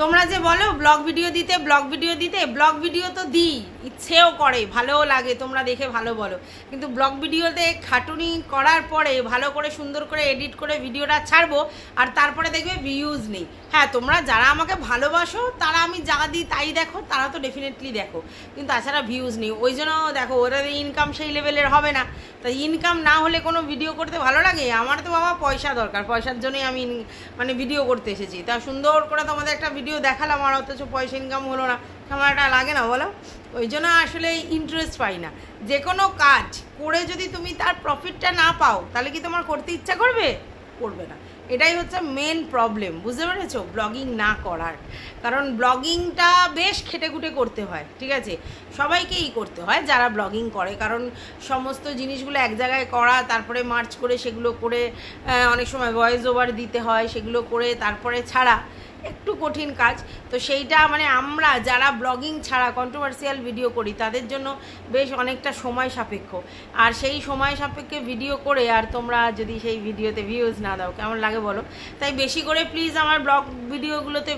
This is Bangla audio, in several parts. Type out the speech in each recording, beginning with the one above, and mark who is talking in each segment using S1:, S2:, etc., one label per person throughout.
S1: তোমরা যে বলো ব্লগ ভিডিও দিতে ব্লগ ভিডিও তো দিই, ইচ্ছেও করে, ভালোও লাগে, তোমরা দেখে ভালো বলো, কিন্তু ব্লগ ভিডিওতে খাটুনি করার পরে ভালো করে সুন্দর করে এডিট করে ভিডিওটা ছাড়বো আর তারপরে দেখবে ভিউজ নেই। হ্যাঁ, তোমরা যারা আমাকে ভালোবাসো তারা আমি যা দিই তাই দেখো, তারা তো ডেফিনেটলি দেখো, কিন্তু তাছাড়া ভিউজ নেই। ওই জন্য দেখো ওরা ইনকাম সেই লেভেলের হবে না, তাই ইনকাম না হলে কোনো ভিডিও করতে ভালো লাগে? আমার তো বাবা পয়সা দরকার, পয়সার জন্যই আমি মানে ভিডিও করতে এসেছি। তা সুন্দর করে তোমাদের একটা ভিডিও দেখালাম আর অথচ পয়সা ইনকাম হলো না, আমার একটা লাগে না বলো? ওই জন্য আসলে ইন্টারেস্ট পাই না। যে কোনো কাজ করে যদি তুমি তার প্রফিটটা না পাও তাহলে কি তোমার করতে ইচ্ছা করবে? করবে না। এটাই হচ্ছে মেন প্রবলেম, বুঝতে পেরেছো? ব্লগিং না করার কারণ ব্লগিংটা বেশ খেটেখুটে করতে হয়, ঠিক আছে? সবাইকেই করতে হয় যারা ব্লগিং করে, কারণ সমস্ত জিনিসগুলো এক জায়গায় করা, তারপরে মার্চ করে সেগুলো করে অনেক সময় ভয়েস ওভার দিতে হয়, সেগুলো করে তারপরে ছাড়া একটু কঠিন কাজ। তো সেইটা মানে আমরা যারা ব্লগিং ছাড়া কন্ট্রোভার্সিয়াল ভিডিও করি তাদের জন্য বেশ অনেকটা সময় সাপেক্ষ, আর সেই সময় সাপেক্ষে ভিডিও করে আর তোমরা যদি সেই ভিডিওতে ভিউজ না দাও কেমন লাগে বলো? তাই বেশি করে প্লিজ আমার ব্লগ ভিডিওগুলোতে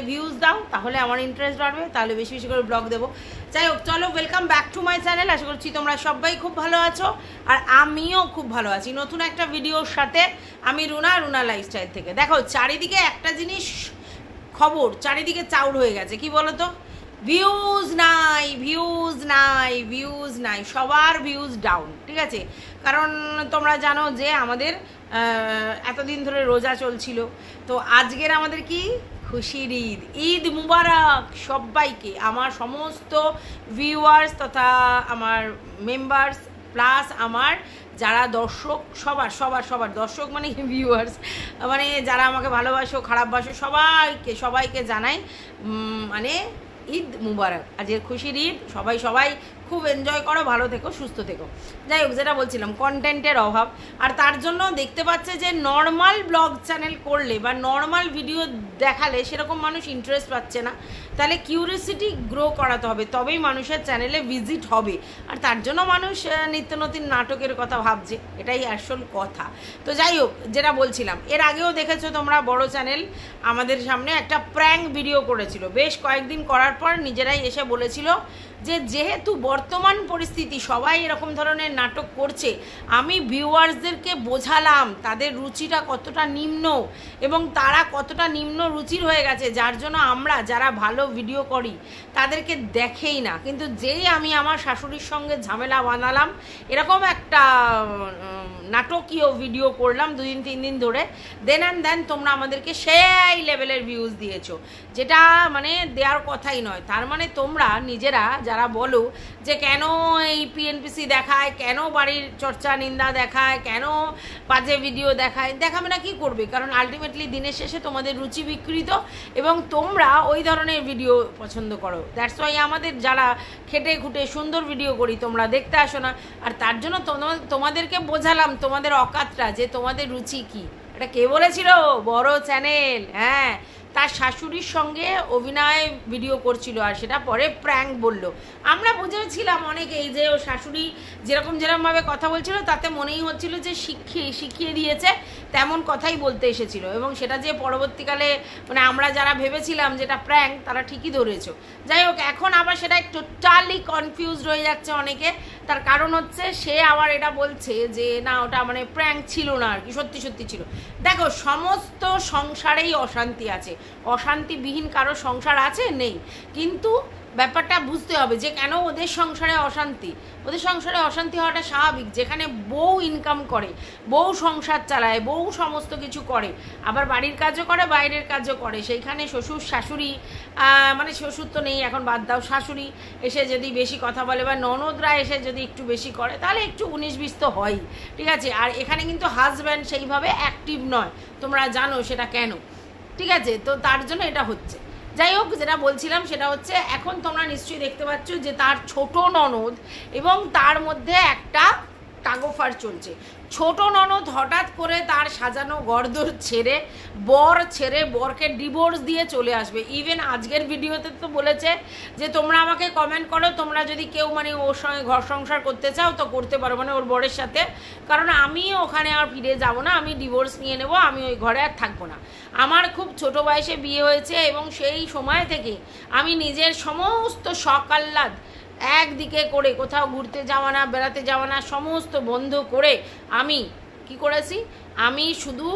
S1: ভিউজ দাও, তাহলে আমার ইন্টারেস্ট বাড়বে, তাহলে বেশি বেশি করে ব্লগ দেবো। যাই হোক, চলো welcome back to my channel. আশা করছি তোমরা সবাই খুব ভালো আছো আর আমিও খুব ভালো আছি নতুন একটা ভিডিওর সাথে। আমি রুনা লাইফস্টাইল থেকে। দেখো চারিদিকে একটা জিনিস খবর, চারিদিকে চাউর হয়ে গেছে, কি বলো তো? ভিউজ নাই, সবার ভিউজ ডাউন, ঠিক আছে? কারণ তোমরা জানো যে আমাদের এতদিন ধরে রোজা চলছিল, তো আজকের আমাদের কি খুশির ঈদ মুবারক সবাইকে, আমার সমস্ত ভিউয়ার্স তথা আমার মেম্বার্স প্লাস আমার যারা দর্শক, সবার দর্শক মানে ভিউয়ার্স, মানে যারা আমাকে ভালোবাসো খারাপবাসো সবাইকে জানাই মানে ঈদ মুবারক, আজকের খুশির ঈদ। সবাই খুব এনজয় করো, ভালো থেকো, সুস্থ থেকো। যাই হোক, যেটা বলছিলাম কন্টেন্টের অভাব, আর তার জন্য দেখতে পাচ্ছে যে নর্মাল ব্লগ চ্যানেল করলে বা নর্মাল ভিডিও দেখালে সেরকম মানুষ ইন্টারেস্ট পাচ্ছে না, তাহলে কিউরিওসিটি গ্রো করাতে হবে, তবেই মানুষের চ্যানেলে ভিজিট হবে, আর তার জন্য মানুষ নিত্য নতুন নাটকের কথা ভাবছে, এটাই আসল কথা। তো যাই হোক, যেটা বলছিলাম, এর আগেও দেখেছো তোমরা বড় চ্যানেল আমাদের সামনে একটা প্র্যাঙ্ক ভিডিও করেছিল, বেশ কয়েকদিন করার পর নিজেরাই এসে বলেছিল যে যেহেতু বর্তমান পরিস্থিতি সবাই এরকম ধরনের নাটক করছে, আমি ভিউয়ার্সদেরকে বোঝালাম তাদের রুচিটা কতটা নিম্ন এবং তারা কতটা নিম্ন রুচির হয়ে গেছে, যার জন্য আমরা যারা ভালো ভিডিও করি তাদেরকে দেখেই না। কিন্তু যেই আমি আমার শাশুড়ির সঙ্গে ঝামেলা বানালাম, এরকম একটা নাটকীয় ভিডিও করলাম 2-3 দিন ধরে, দেন তোমরা আমাদেরকে সেই লেভেলের ভিউজ দিয়েছো, যেটা মানে দেওয়ার কথাই নয়। তার মানে তোমরা নিজেরা যারা বলো যে কেন এই পিএনপিসি দেখায়, কেন বাড়ির চর্চা নিন্দা দেখায়, কেন বাজে ভিডিও দেখাবে না, কি করবে? কারণ আলটিমেটলি দিনের শেষে তোমাদের রুচি বিকৃত এবং তোমরা ওই ধরনের ভিডিও পছন্দ করো। দ্যাটস ওয়াই আমাদের যারা খেটে খুঁটে সুন্দর ভিডিও করি তোমরা দেখতে আসো না, আর তার জন্য তোমাদেরকে বোঝালাম তোমাদের অকাতটা, যে তোমাদের রুচি কি। এটা কে বলেছিল? বড় চ্যানেল, হ্যাঁ, তার শাশুড়ির সঙ্গে অভিনয় ভিডিও করছিল, আর সেটা পরে প্র্যাঙ্ক বললো। আমরা বুঝেছিলাম অনেকেই যে ও শাশুড়ি যেরকমভাবে কথা বলছিল তাতে মনেই হচ্ছিল যে শিখিয়ে দিয়েছে, তেমন কথাই বলতে এসেছিল, এবং সেটা যে পরবর্তীকালে মানে আমরা যারা ভেবেছিলাম যেটা প্র্যাঙ্ক তারা ঠিকই ধরেছ। যাই হোক, এখন আবার সেটা টোটালি কনফিউজড হয়ে যাচ্ছে অনেকে, তার কারণ হচ্ছে সে আবার এটা বলছে যে না ওটা মানে প্র্যাঙ্ক ছিল না, আর কি সত্যি ছিল। দেখো, সমস্ত সংসারেই অশান্তি আছে, অশান্তিবিহীন কারো সংসার আছে? নেই, কিন্তু ব্যাপারটা বুঝতে হবে যে কেন ওদের সংসারে অশান্তি। ওদের সংসারে অশান্তি হওয়াটা স্বাভাবিক, যেখানে বউ ইনকাম করে, বউ সংসার চালায়, বউ সমস্ত কিছু করে, আবার বাড়ির কাজও করে বাইরের কাজও করে, সেইখানে শ্বশুর শাশুড়ি মানে শ্বশুর তো নেই এখন, বাদ দাও, শাশুড়ি এসে যদি বেশি কথা বলে বা ননদরা এসে যদি একটু বেশি করে তাহলে একটু 19-20 তো হয়ই, ঠিক আছে? আর এখানে কিন্তু হাজব্যান্ড সেইভাবে অ্যাক্টিভ নয়, তোমরা জানো সেটা কেন, ঠিক আছে? তো তার জন্য এটা হচ্ছে। যাই হোক, যেটা বলছিলাম সেটা হচ্ছে এখন তোমরা নিশ্চয়ই দেখতে পাচ্ছ যে তার ছোট ননদ এবং তার মধ্যে একটা টাগোফার চলছে। ছোট ননদ হঠাৎ করে তার সাজানো ঘরদোর ছেড়ে বরকে ডিভোর্স দিয়ে চলে আসবে। ইভেন আজকের ভিডিওতে তো বলেছে যে তোমরা আমাকে কমেন্ট করো, তোমরা যদি কেউ মানে ওর সঙ্গে ঘর সংসার করতে চাও তো করতে পারো, মানে ওর বরের সাথে, কারণ আমি ওখানে আর ফিরে যাব না, আমি ডিভোর্স নিয়ে নেব, আমি ওই ঘরে আর থাকবো না। আমার খুব ছোট বয়সে বিয়ে হয়েছে এবং সেই সময় থেকে আমি নিজের সমস্ত শখ আহ্লাদ একদিকে করে, কোথাও ঘুরতে যাওয়া না, বেড়াতে যাওয়া না, সমস্ত বন্ধ করে আমি কি করেছি, আমি শুধু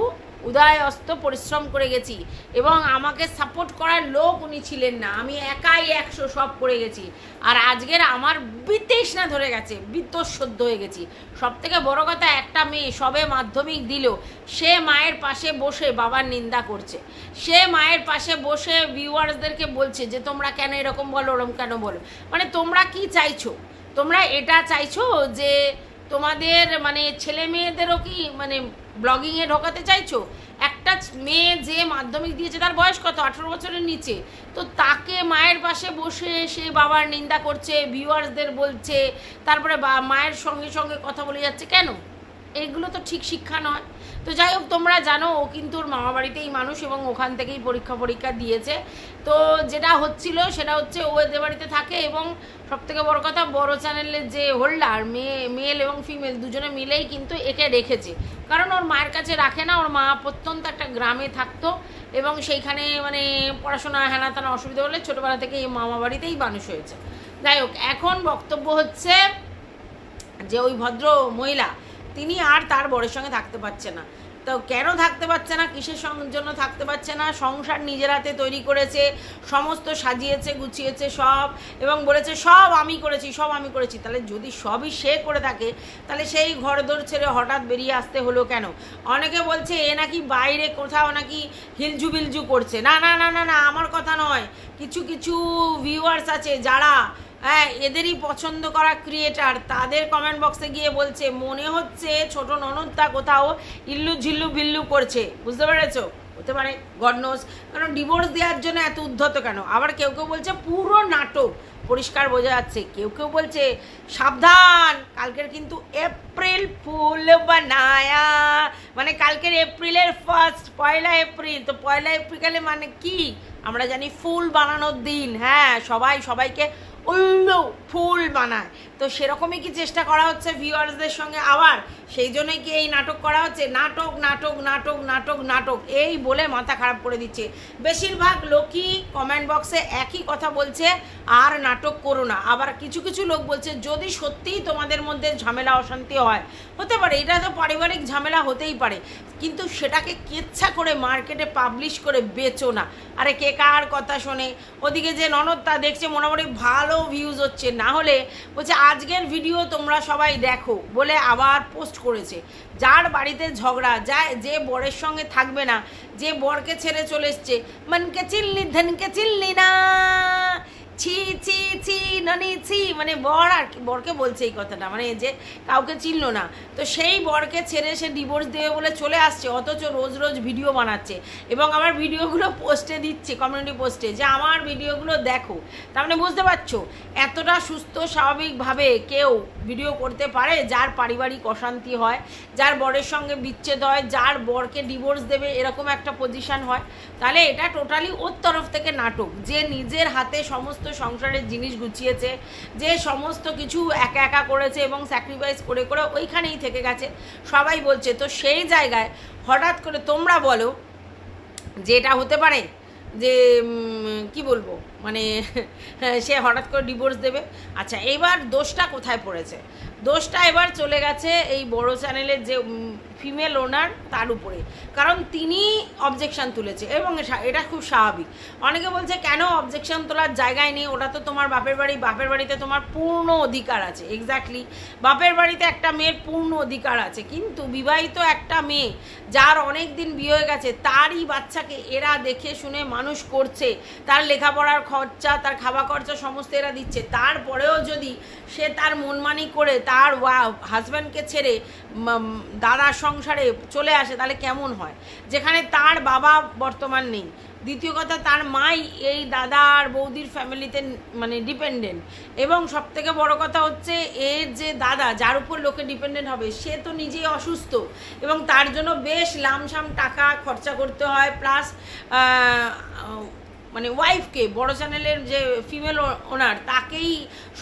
S1: উদয় অস্ত পরিশ্রম করে গেছি এবং আমাকে সাপোর্ট করার লোক উনি ছিলেন না, আমি একাই 100 সব করে গেছি। আর আজকের আমার বিতৃষ্ণা ধরে গেছে, বিতঃসদ্য হয়ে গেছি। সব থেকে বড় কথা, একটা মেয়ে সবে মাধ্যমিক দিল, সে মায়ের পাশে বসে বাবার নিন্দা করছে, সে মায়ের পাশে বসে ভিউয়ার্সদেরকে বলছে যে তোমরা কেন এরকম বলো, ওরকম কেন বলো। মানে তোমরা কি চাইছো? তোমরা এটা চাইছো যে তোমাদের মানে ছেলে মেয়েদেরও কি মানে ব্লগিংয়ে ঢোকাতে চাইছো? একটা মেয়ে যে মাধ্যমিক দিয়েছে তার বয়স কত, 18 বছরের নিচে, তো তাকে মায়ের পাশে বসে সে বাবার নিন্দা করছে, ভিউয়ার্সদের বলছে, তারপরে মায়ের সঙ্গে সঙ্গে কথা বলে যাচ্ছে। কেন? এগুলো তো ঠিক শিক্ষা নয়। তো যাই হোক, তোমরা জানো ও কিন্তু ওর মামা বাড়িতেই মানুষ এবং ওখান থেকেই পরীক্ষা দিয়েছে। তো যেটা হচ্ছিল সেটা হচ্ছে ও এদের বাড়িতে থাকে এবং সবথেকে বড় কথা, বড় চ্যানেলের যে হোল্ডার মেল এবং ফিমেল দুজনে মিলেই কিন্তু একে রেখেছে, কারণ ওর মায়ের কাছে রাখে না। ওর মা প্রত্যন্ত একটা গ্রামে থাকতো এবং সেইখানে মানে পড়াশোনা হেনা তেনা অসুবিধা হলে ছোটোবেলা থেকে এই মামা বাড়িতেই মানুষ হয়েছে। যাই হোক, এখন বক্তব্য হচ্ছে যে ওই ভদ্র মহিলা তিনি আর তার বরের সঙ্গে থাকতে পারছে না। তো কেন থাকতে পারছে না, কিসের জন্য থাকতে পারছে না? সংসার নিজের হাতে তৈরি করেছে, সমস্ত সাজিয়েছে গুছিয়েছে সব, এবং বলেছে সব আমি করেছি, সব আমি করেছি। তাহলে যদি সবই সে করে থাকে তাহলে সেই ঘরদোর ছেড়ে হঠাৎ বেরিয়ে আসতে হলো কেন? অনেকে বলছে এ নাকি বাইরে কোথাও নাকি হিলজু বিলজু করছে। না না না না না, আমার কথা নয়। কিছু কিছু ভিউয়ার্স আছে যারা এদেরই পছন্দ করা ক্রিয়েটার, তাদের কমেন্ট বক্সে গিয়ে বলছে মনে হচ্ছে ছোট ননদটা কোথাও ইল্লু ঝিল্লু বিল্লু করছে। বুঝতে পেরেছো? হতে পারে, গড নোজ। কারণ ডিভোর্স দেওয়ার জন্য এত উদ্ধত কেন? আবার কেউ কেউ বলছে পুরো নাটক, পরিষ্কার বোঝা যাচ্ছে। কেউ কেউ বলছে সাবধান, কালকের কিন্তু এপ্রিল ফুল বানায়া, মানে কালকের এপ্রিলের ফার্স্ট, 1 এপ্রিল। তো 1 এপ্রিলে মানে কি? আমরা জানি ফুল বানানোর দিন। হ্যাঁ, সবাইকে উল্লু ফুল বানায়। তো সেরকমই কি চেষ্টা করা হচ্ছে ভিউয়ার্সদের সঙ্গে আবার? সেই জন্যই কি এই নাটক করা হচ্ছে? নাটক নাটক নাটক নাটক নাটক এই বলে মাথা খারাপ করে দিচ্ছে। বেশিরভাগ লোকই কমেন্ট বক্সে একই কথা বলছে, আর নাটক করো না। আবার কিছু কিছু লোক বলছে যদি সত্যিই তোমাদের মধ্যে ঝামেলা অশান্তি হয়, হতে পারে, এটা তো পারিবারিক ঝামেলা হতেই পারে, কিন্তু সেটাকে কেচ্ছা করে মার্কেটে পাবলিশ করে বেচো না। আরে কে কার কথা শোনে? ওদিকে যে ননদ তা দেখছে মোটামুটি ভালো ভিউজ হচ্ছে, না হলে বলছে আজকের ভিডিও তোমরা সবাই দেখো বলে আবার পোস্ট করেছে। যার বাড়িতে ঝগড়া, যে বরের সঙ্গে থাকবে না, যে বরকে ছেড়ে চলে এসছে, মনকে চিল্লি ধনকে চিল্লি না, ছি ছি ছি ননি ছি, মানে বর আর বরকে বলছে এই কথাটা, মানে যে কাউকে চিনল না। তো সেই বরকে ছেড়ে সে ডিভোর্স দেবে বলে চলে আসছে, অথচ রোজ রোজ ভিডিও বানাচ্ছে এবং আমার ভিডিওগুলো পোস্টে দিচ্ছে, কমিউনিটি পোস্টে, যে আমার ভিডিওগুলো দেখো। তার মানে বুঝতে পারছো এতটা সুস্থ স্বাভাবিকভাবে কেউ ভিডিও করতে পারে যার পারিবারিক অশান্তি হয়, যার বরের সঙ্গে বিচ্ছেদ হয়, যার বরকে ডিভোর্স দেবে এরকম একটা পজিশন হয়? তাহলে এটা টোটালি ওর তরফ থেকে নাটক। যে নিজের হাতে সমস্ত সংসারের জিনিস গুছিয়েছে, যে সমস্ত কিছু একা একা করেছে এবং স্যাক্রিফাইস করে করে ওইখানেই থেকে গেছে, সবাই বলছে। তো সেই জায়গায় হঠাৎ করে তোমরা বলো যে এটা হতে পারে যে কি বলবো, মানে সে হঠাৎ করে ডিভোর্স দেবে। আচ্ছা, এবার দোষটা কোথায় পড়েছে? দোষটা এবার চলে গেছে এই বড় চ্যানেলের যে ফিমেল ওনার তার উপরে, কারণ তিনি অবজেকশন তুলেছে এবং এটা খুব স্বাভাবিক। অনেকে বলছে কেন অবজেকশন তোলার জায়গায় নেই, ওটা তো তোমার বাপের বাড়ি, বাপের বাড়িতে তোমার পূর্ণ অধিকার আছে। এক্স্যাক্টলি, বাপের বাড়িতে একটা মেয়ের পূর্ণ অধিকার আছে, কিন্তু বিবাহিত একটা মেয়ে যার অনেক দিন বিয়ে হয়ে গেছে, তারই বাচ্চাকে এরা দেখে শুনে মানুষ করছে, তার লেখাপড়ার খরচা, তার খাওয়া খরচা সমস্ত এরা দিচ্ছে, তারপরেও যদি সে তার মনমানি করে তার হাজব্যান্ডকে ছেড়ে দাদার সংসারে চলে আসে, তাহলে কেমন হয়? যেখানে তার বাবা বর্তমান নেই, দ্বিতীয় কথা তার মাই এই দাদা আর বৌদির ফ্যামিলিতে মানে ডিপেন্ডেন্ট, এবং সবথেকে বড় কথা হচ্ছে এর যে দাদা যার উপর লোকে ডিপেন্ডেন্ট হবে সে তো নিজেই অসুস্থ, এবং তার জন্য বেশ লামসাম টাকা খরচা করতে হয়, প্লাস মানে ওয়াইফকে, বড় চ্যানেলের যে ফিমেল ওনার তাকেই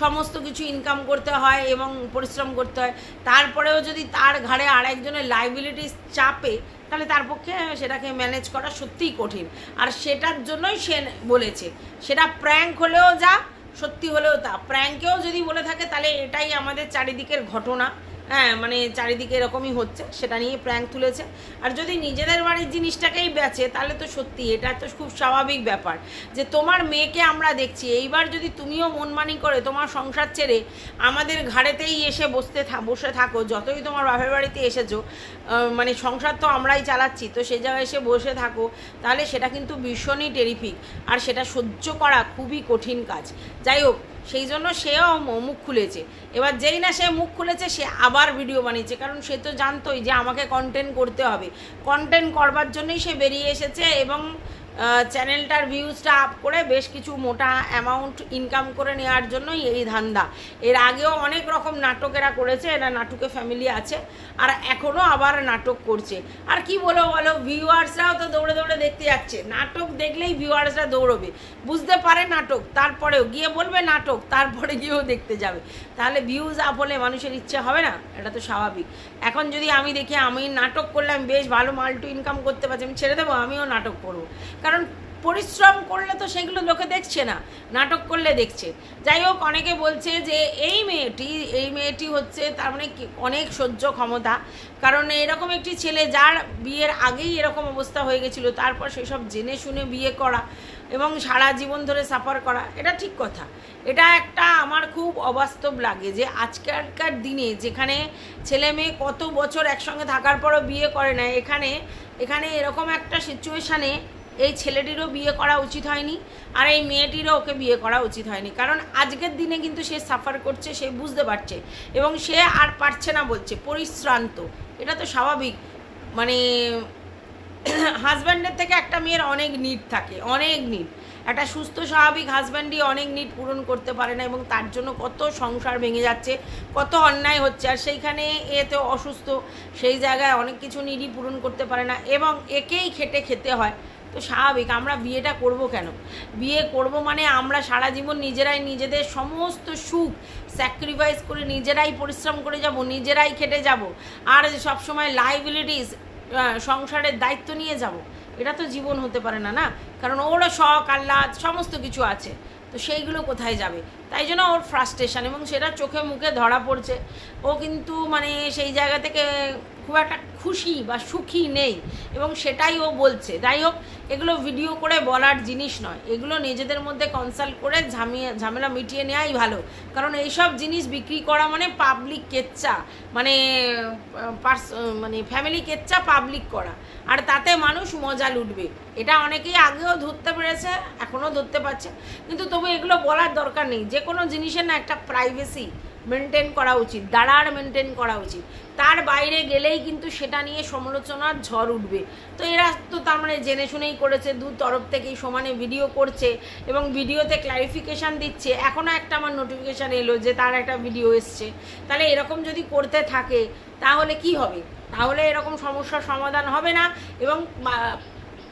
S1: সমস্ত কিছু ইনকাম করতে হয় এবং পরিশ্রম করতে হয়। তারপরেও যদি তার ঘাড়ে আর একজনের লাইবিলিটিস চাপে, তাহলে তার পক্ষে সেটাকে ম্যানেজ করা সত্যিই কঠিন। আর সেটার জন্যই সে বলেছে, সেটা প্র্যাঙ্ক হলেও যা, সত্যি হলেও তা। প্র্যাঙ্কেও যদি বলে থাকে তাহলে এটাই আমাদের চারিদিকের ঘটনা, হ্যাঁ, মানে চারিদিকে এরকমই হচ্ছে, সেটা নিয়ে প্র্যাঙ্ক তুলেছে। আর যদি নিজেদের বাড়ির জিনিসটাকেই বেচে তাহলে তো সত্যি এটা তো খুব স্বাভাবিক ব্যাপার যে তোমার মেয়েকে আমরা দেখছি, এইবার যদি তুমিও মনমানি করে তোমার সংসার ছেড়ে আমাদের ঘাড়েতেই এসে বসে থাকো, যতই তোমার বাপের বাড়িতে এসেছো, মানে সংসার তো আমরাই চালাচ্ছি, তো সেই জায়গায় এসে বসে থাকো, তাহলে সেটা কিন্তু ভীষণই টেরিফিক, আর সেটা সহ্য করা খুবই কঠিন কাজ। যাই হোক, সেই জন্য সেও মুখ খুলেছে। এবার যেই না সে মুখ খুলেছে সে আবার ভিডিও বানিয়েছে, কারণ সে তো জানতোই যে আমাকে কন্টেন্ট করতে হবে, কন্টেন্ট করবার জন্যই সে বেরিয়ে এসেছে, এবং চ্যানেলটার ভিউজটা আপ করে বেশ কিছু মোটা অ্যামাউন্ট ইনকাম করে নেওয়ার জন্যই এই ধান্দা। এর আগেও অনেক রকম নাটক এরা করেছে, এরা নাটকে ফ্যামিলি আছে, আর এখনও আবার নাটক করছে। আর কি বলো ভিউয়ার্সরাও তো দৌড়ে দৌড়ে দেখতে যাচ্ছে, নাটক দেখলেই ভিউয়ার্সরা দৌড়বে, বুঝতে পারে নাটক, তারপরেও গিয়ে বলবে নাটক, তারপরে গিয়েও দেখতে যাবে। তাহলে ভিউজ আপ হলে মানুষের ইচ্ছে হবে না? এটা তো স্বাভাবিক। এখন যদি আমি দেখি আমি নাটক করলাম, বেশ ভালো মাল্টু ইনকাম করতে পারছি, আমি ছেড়ে দেবো, আমিও নাটক করবো, কারণ পরিশ্রম করলে তো সেগুলো লোকে দেখছে না, নাটক করলে দেখছে। যাই হোক, অনেকে বলছে যে এই মেয়েটি হচ্ছে তার মানে অনেক সহ্য ক্ষমতা, কারণ এরকম একটি ছেলে যার বিয়ের আগেই এরকম অবস্থা হয়ে গেছিলো, তারপর সেসব জেনে শুনে বিয়ে করা এবং সারা জীবন ধরে সাফার করা, এটা ঠিক কথা। এটা একটা আমার খুব অবাস্তব লাগে যে আজকালকার দিনে যেখানে ছেলে মেয়ে কত বছর একসঙ্গে থাকার পরও বিয়ে করে না, এখানে এরকম একটা সিচুয়েশানে এই ছেলেটিরও বিয়ে করা উচিত হয়নি, আর এই মেয়েটিরও ওকে বিয়ে করা উচিত হয়নি, কারণ আজকের দিনে কিন্তু সে সাফার করছে, সে বুঝতে পারছে, এবং সে আর পারছে না বলছে, পরিশ্রান্ত। এটা তো স্বাভাবিক, মানে হাজব্যান্ডের থেকে একটা মেয়ের অনেক নিড থাকে, অনেক নিড। একটা সুস্থ স্বাভাবিক হাজব্যান্ডই অনেক নিড পূরণ করতে পারে না, এবং তার জন্য কত সংসার ভেঙে যাচ্ছে, কত অন্যায় হচ্ছে। আর সেইখানে এতে অসুস্থ, সেই জায়গায় অনেক কিছু নিডই পূরণ করতে পারে না, এবং একেই খেতে হয়। তো স্বাভাবিক, আমরা বিয়েটা করব কেন? বিয়ে করব মানে আমরা সারা জীবন নিজেরাই নিজেদের সমস্ত সুখ স্যাক্রিফাইস করে নিজেরাই পরিশ্রম করে যাব, নিজেরাই খেটে যাব, আর সবসময় লাইবিলিটিস সংসারের দায়িত্ব নিয়ে যাব। এটা তো জীবন হতে পারে না, না? কারণ ওরও শখ আহ্লাদ সমস্ত কিছু আছে, তো সেইগুলো কোথায় যাবে? তাই জন্য ওর ফ্রাস্ট্রেশন, এবং সেটা চোখে মুখে ধরা পড়ছে। ও কিন্তু মানে সেই জায়গা থেকে খুব একটা খুশি বা সুখী নেই, এবং সেটাই ও বলছে। যাই হোক, এগুলো ভিডিও করে বলার জিনিস নয়, এগুলো নিজেদের মধ্যে কনসাল্ট করে ঝামেলা মিটিয়ে নেওয়াই ভালো, কারণ এইসব জিনিস বিক্রি করা মানে পাবলিক কেচ্চা, মানে ফ্যামিলি কেচ্চা পাবলিক করা, আর তাতে মানুষ মজা লুটবে। এটা অনেকেই আগেও ধরতে পেরেছে, এখনও ধরতে পারছে, কিন্তু তবু এগুলো বলার দরকার নেই। যে কোনো জিনিসের না একটা প্রাইভেসি মেনটেন করা উচিত, দাঁড়ার মেনটেন করা উচিত, তার বাইরে গেলেই কিন্তু সেটা নিয়ে সমালোচনার ঝড় উঠবে। তো এরা তো তার মানে জেনে শুনেই করেছে, দু তরফ থেকেই সমানে ভিডিও করছে এবং ভিডিওতে ক্লারিফিকেশান দিচ্ছে। এখনও একটা আমার নোটিফিকেশান এলো যে তার একটা ভিডিও এসছে। তাহলে এরকম যদি করতে থাকে তাহলে কি হবে? তাহলে এরকম সমস্যার সমাধান হবে না, এবং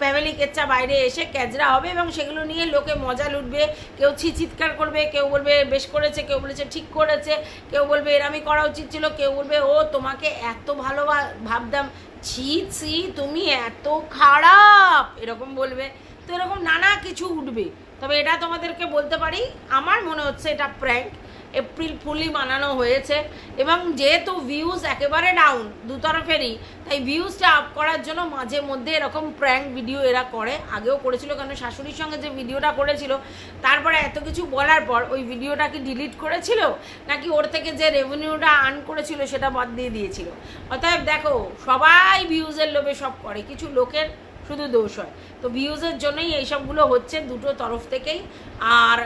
S1: ফ্যামিলি কেচ্চা বাইরে এসে ক্যাজরা হবে, এবং সেগুলো নিয়ে লোকে মজা লুটবে। কেউ চিৎকার করবে, কেউ বলবে বেশ করেছে, কেউ বলেছে ঠিক করেছে, কেউ বলবে এরমই করা উচিত ছিল, কেউ বলবে ও তোমাকে এত ভালো ভাবতাম, ছি তুমি এত খারাপ, এরকম বলবে। তো এরকম নানা কিছু উঠবে। তবে এটা তোমাদেরকে বলতে পারি, আমার মনে হচ্ছে এটা প্র্যাঙ্ক, এপ্রিল ফুলই বানানো হয়েছে, এবং যেহেতু ভিউজ একেবারে ডাউন দুতরফেরই, তাই ভিউজটা আপ করার জন্য মাঝে মধ্যে এরকম প্র্যাঙ্ক ভিডিও এরা করে। আগেও করেছিল, কারণ শাশুড়ির সঙ্গে যে ভিডিওটা করেছিল তারপরে এত কিছু বলার পর ওই ভিডিওটা কি ডিলিট করেছিল, নাকি ওর থেকে যে রেভিনিউটা আর্ন করেছিল সেটা বাদ দিয়ে দিয়েছিল। অতএব দেখো, সবাই ভিউজের লোভে সব করে, কিছু লোকের শুধু দোষ হয়। তো ভিউজের জন্যই এইসবগুলো হচ্ছে দুটো তরফ থেকেই। আর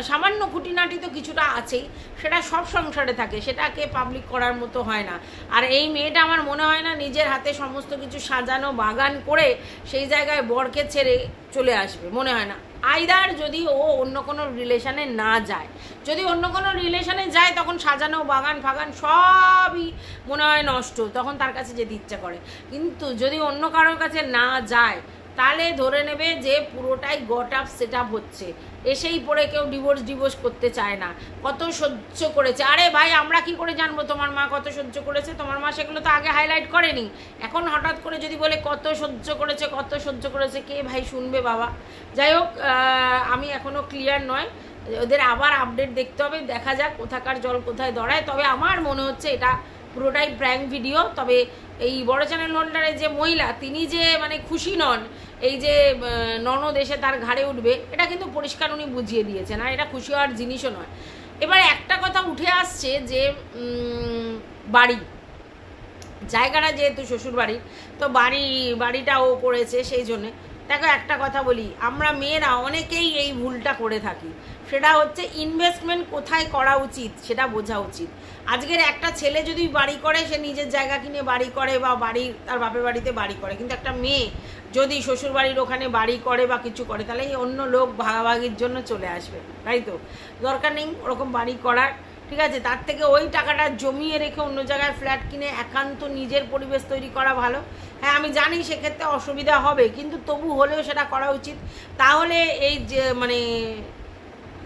S1: সামান্য খুঁটিনাটি তো কিছুটা আছেই, সেটা সব সংসারে থাকে, সেটাকে পাবলিক করার মতো হয় না। আর এই মেয়েটা আমার মনে হয় না নিজের হাতে সমস্ত কিছু সাজানো বাগান করে সেই জায়গায় বরকে ছেড়ে চলে আসবে, মনে হয় না। আইদার যদি ও অন্য কোনো রিলেশনে না যায়, যদি অন্য কোনো রিলেশনে যায় তখন সাজানো বাগান ফাগান সবই মনে হয় নষ্ট, তখন তার কাছে যেতে ইচ্ছা করে। কিন্তু যদি অন্য কারোর কাছে না যায় তাহলে ধরে নেবে যে পুরোটাই গট আপ সেট আপ হচ্ছে। এসেই পড়ে কেউ ডিভোর্স করতে চায় না। কত সহ্য করেছে, আরে ভাই আমরা কি করে জানবো তোমার মা কত সহ্য করেছে? তোমার মা সেগুলো তো আগে হাইলাইট করেনি। এখন হঠাৎ করে যদি বলে কত সহ্য করেছে, কে ভাই শুনবে বাবা? যাই হোক, আমি এখনও ক্লিয়ার নয়, ওদের আবার আপডেট দেখতে হবে, দেখা যাক কোথাকার জল কোথায় দড়ায়। তবে আমার মনে হচ্ছে এটা পুরোটাই প্র্যাঙ্ক ভিডিও। তবে এই বড় চ্যানেল হোল্ডারের যে মহিলা, তিনি যে মানে খুশি নন এই যে ননদ এসে তার ঘাড়ে উঠবে, এটা কিন্তু পরিষ্কার উনি বুঝিয়ে দিয়েছেন, আর এটা খুশি হওয়ার জিনিসও নয়। এবার একটা কথা উঠে আসছে যে বাড়ি জায়গাটা যেহেতু শ্বশুর বাড়ির, তো বাড়িটা ও করেছে, সেই জন্যে। দেখো একটা কথা বলি, আমরা মেয়েরা অনেকেই এই ভুলটা করে থাকি, সেটা হচ্ছে ইনভেস্টমেন্ট কোথায় করা উচিত সেটা বোঝা উচিত। আজকের একটা ছেলে যদি বাড়ি করে, সে নিজের জায়গা কিনে বাড়ি করে বা তার বাপের বাড়িতে বাড়ি করে, কিন্তু একটা মেয়ে যদি শ্বশুর বাড়ির ওখানে বাড়ি করে বা কিছু করে, তাহলে অন্য লোক ভাগাভাগির জন্য চলে আসবে, তাই তো? দরকার নেই ওরকম বাড়ি করার, ঠিক আছে? তার থেকে ওই টাকাটা জমিয়ে রেখে অন্য জায়গায় ফ্ল্যাট কিনে একান্ত নিজের পরিবেশ তৈরি করা ভালো। হ্যাঁ আমি জানি সেক্ষেত্রে অসুবিধা হবে, কিন্তু তবু হলেও সেটা করা উচিত। তাহলে এই যে মানে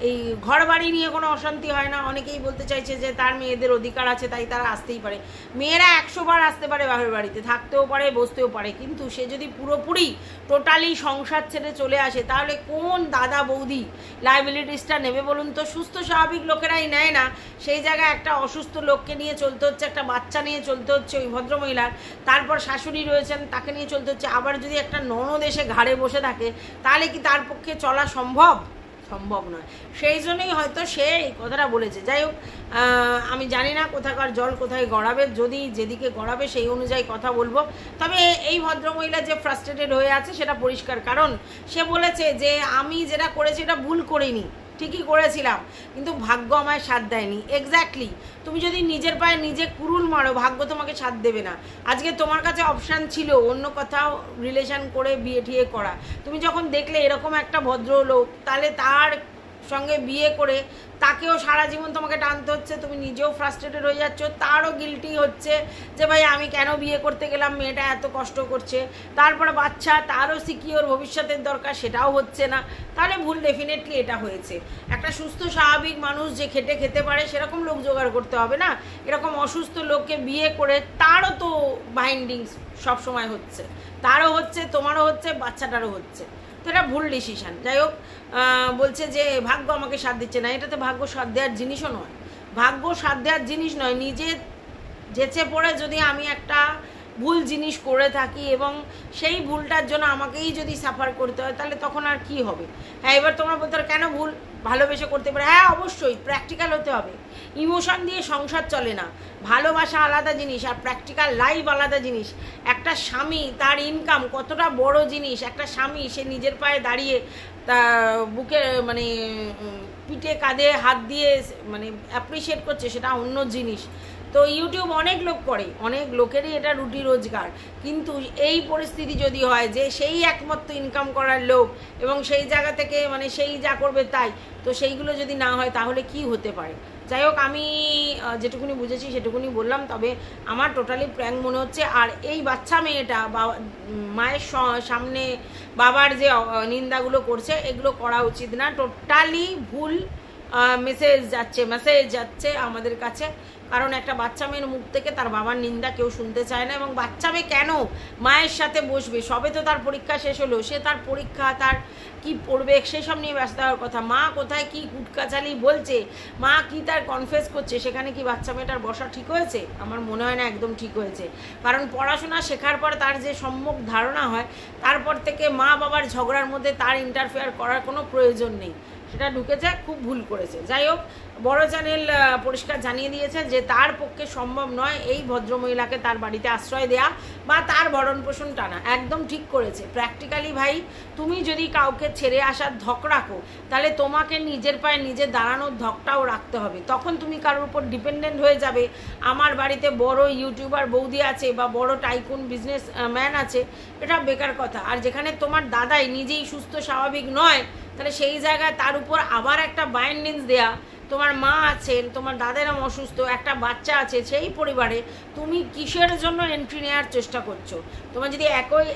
S1: এই ঘর বাড়ি নিয়ে কোনো অশান্তি হয় না। অনেকেই বলতে চাইছে যে তার মেয়েদের অধিকার আছে তাই তারা আসতেই পারে। মেয়েরা 100 বার আসতে পারে বাপের বাড়িতে, থাকতেও পারে বসতেও পারে, কিন্তু সে যদি পুরোপুরি টোটালি সংসার ছেড়ে চলে আসে তাহলে কোন দাদা বৌদি লাইবিলিটিসটা নেবে বলুন তো? সুস্থ স্বাভাবিক লোকেরাই নেয় না, সেই জায়গায় একটা অসুস্থ লোককে নিয়ে চলতে হচ্ছে, একটা বাচ্চা নিয়ে চলতে হচ্ছে ওই ভদ্রমহিলার, তারপর শাশুড়ি রয়েছেন তাকে নিয়ে চলতে হচ্ছে, আবার যদি একটা ননদ এসে ঘাড়ে বসে থাকে তাহলে কি তার পক্ষে চলা সম্ভব নয়। সেই জন্যই হয়তো সে এই কথাটা বলেছে। যাই হোক, আমি জানি না কোথাকার জল কোথায় গড়াবে, যদি যেদিকে গড়াবে সেই অনুযায়ী কথা বলবো। তবে এই ভদ্রমহিলা যে ফ্রাস্ট্রেটেড হয়ে আছে সেটা পরিষ্কার, কারণ সে বলেছে যে আমি যেটা করেছি এটা ভুল করিনি, ঠিকই করেছিলাম, কিন্তু ভাগ্য আমায় সাথ দেয়নি। এক্স্যাক্টলি, তুমি যদি নিজের পায়ে নিজে কুড়ুল মারো, ভাগ্য তোমাকে সাথ দেবে না। আজকে তোমার কাছে অপশান ছিল অন্য কোথাও রিলেশন করে বিয়ে ঠিয়ে করা, তুমি যখন দেখলে এরকম একটা ভদ্রলোক, তাহলে তার সঙ্গে বিয়ে করে তাকেও সারা জীবন তোমাকে টানতে হচ্ছে, তুমি নিজেও ফ্রাস্ট্রেটেড হয়ে যাচ্ছ, তারও গিল্টি হচ্ছে যে ভাই আমি কেন বিয়ে করতে গেলাম, মেয়েটা এত কষ্ট করছে, তারপরে বাচ্চা, তারও সিকিওর ভবিষ্যতের দরকার, সেটাও হচ্ছে না, তাহলে ভুল ডেফিনেটলি এটা হয়েছে। একটা সুস্থ স্বাভাবিক মানুষ যে খেতে পারে সেরকম লোক জোগাড় করতে হবে না, এরকম অসুস্থ লোককে বিয়ে করে তারও তো বাইন্ডিংস সবসময় হচ্ছে, তারও হচ্ছে, তোমারও হচ্ছে, বাচ্চাটারও হচ্ছে, তো এটা ভুল ডিসিশান। যাই হোক, বলছে যে ভাগ্য আমাকে সাথ দিচ্ছে না, এটাতে ভাগ্য সাথ দেওয়ার জিনিসও নয়, ভাগ্য সাথ দেওয়ার জিনিস নয়। নিজে যেচে পড়ে যদি আমি একটা ভুল জিনিস করে থাকি এবং সেই ভুলটার জন্য আমাকেই যদি সাফার করতে হয়, তাহলে তখন আর কি হবে? হ্যাঁ, এবার তোমরা বলতে পারো কেন ভুল, ভালোবেসে করতে পারে। হ্যাঁ অবশ্যই, প্র্যাকটিক্যাল হতে হবে। ইমোশন দিয়ে সংসার চলে না, ভালোবাসা আলাদা জিনিস আর প্র্যাকটিক্যাল লাইফ আলাদা জিনিস। একটা স্বামী, তার ইনকাম কতটা বড় জিনিস, একটা স্বামী সে নিজের পায়ে দাঁড়িয়ে তা বুকে মানে পিঠে কাঁধে হাত দিয়ে মানে অ্যাপ্রিসিয়েট করছে, সেটা অন্য জিনিস। তো ইউটিউব অনেক লোক করে, অনেক লোকেরই এটা রুটি রোজগার, কিন্তু এই পরিস্থিতি যদি হয় যে সেই একমাত্র ইনকাম করার লোক এবং সেই জায়গা থেকে মানে সেই যা করবে তাই, তো সেইগুলো যদি না হয় তাহলে কি হতে পারে? যাই হোক, আমি যেটুকুনি বুঝেছি সেটুকুনি বললাম। তবে আমার টোটালি প্র্যাঙ্ক মনে হচ্ছে। আর এই বাচ্চা মেয়েটা মায়ের সামনে বাবার যে নিন্দাগুলো করছে, এগুলো করা উচিত না, টোটালি ভুল মেসেজ যাচ্ছে আমাদের কাছে। কারণ একটা বাচ্চা মেয়ের মুখ থেকে তার বাবার নিন্দা কেউ শুনতে চায় না, এবং বাচ্চা মেয়ে কেন মায়ের সাথে বসবে? সবে তো তার পরীক্ষা শেষ হলো, সে তার পরীক্ষা, তার কি পড়বে সেসব নিয়ে ব্যস্ত হওয়ার কথা। মা কোথায় কি কুটকাচালি বলছে, মা কি তার কনফেস করছে, সেখানে কি বাচ্চা মেয়েটার বসা ঠিক হয়েছে? আমার মনে হয় না একদম ঠিক হয়েছে। কারণ পড়াশোনা শেখার পর তার যে সম্যক ধারণা হয়, তারপর থেকে মা বাবার ঝগড়ার মধ্যে তার ইন্টারফেয়ার করার কোনো প্রয়োজন নেই, সেটা ঢুকেছে, খুব ভুল করেছে। যাই হোক, বড় চ্যানেল পরিষ্কার জানিয়ে দিয়েছে যে তার পক্ষে সম্ভব নয় এই ভদ্রমহিলাকে তার বাড়িতে আশ্রয় দেয়া বা তার ভরণ পোষণ টানা। একদম ঠিক করেছে। প্র্যাকটিক্যালি ভাই তুমি যদি কাউকে ছেড়ে আসার ধক রাখো তাহলে তোমাকে নিজের পায়ে নিজে দাঁড়ানোর ধকটাও রাখতে হবে। তখন তুমি কারোর উপর ডিপেন্ডেন্ট হয়ে যাবে, আমার বাড়িতে বড় ইউটিউবার বৌদি আছে বা বড় টাইকুন বিজনেস ম্যান আছে, এটা বেকার কথা। আর যেখানে তোমার দাদাই নিজেই সুস্থ স্বাভাবিক নয়, তাহলে সেই জায়গায় তার উপর আবার একটা বাইন্ডেন্স দেয়া, তোমার মা আছেন, তোমার দাদারাম অসুস্থ, একটা বাচ্চা আছে, সেই পরিবারে তুমি কিসের জন্য এন্ট্রি নেওয়ার চেষ্টা করছো? তোমার যদি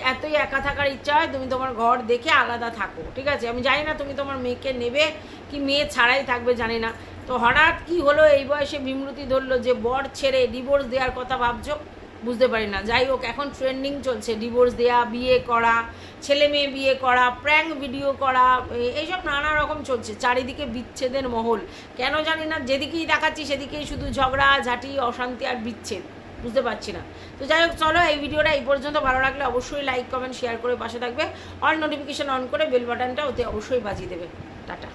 S1: এতই একা থাকার ইচ্ছা হয়, তুমি তোমার ঘর দেখে আলাদা থাকো, ঠিক আছে? আমি জানি না তুমি তোমার মেয়েকে নেবে কি মেয়ে ছাড়াই থাকবে, জানি না। তো হঠাৎ কি হলো এই বয়সে বিমূর্তি ধরলো যে বর ছেড়ে ডিভোর্স দেওয়ার কথা ভাবছো? বুঝতে পারি না। যাই হোক, এখন ট্রেন্ডিং চলছে ডিভোর্স দেয়া, বিয়ে করা, ছেলে মেয়ে বিয়ে করা, প্র্যাঙ্ক ভিডিও করা, এইসব নানা রকম চলছে। চারিদিকে বিচ্ছেদের মহল, কেন জানি না। যেদিকেই দেখাচ্ছি সেদিকেই শুধু ঝগড়া ঝাঁটি, অশান্তি আর বিচ্ছেদ, বুঝতে পারছি না। তো যাই হোক, চলো এই ভিডিওটা এই পর্যন্ত। ভালো লাগলে অবশ্যই লাইক কমেন্ট শেয়ার করে পাশে থাকবে, অল নোটিফিকেশান অন করে বেল বাটনটা ওতে অবশ্যই বাজিয়ে দেবে। টাটা।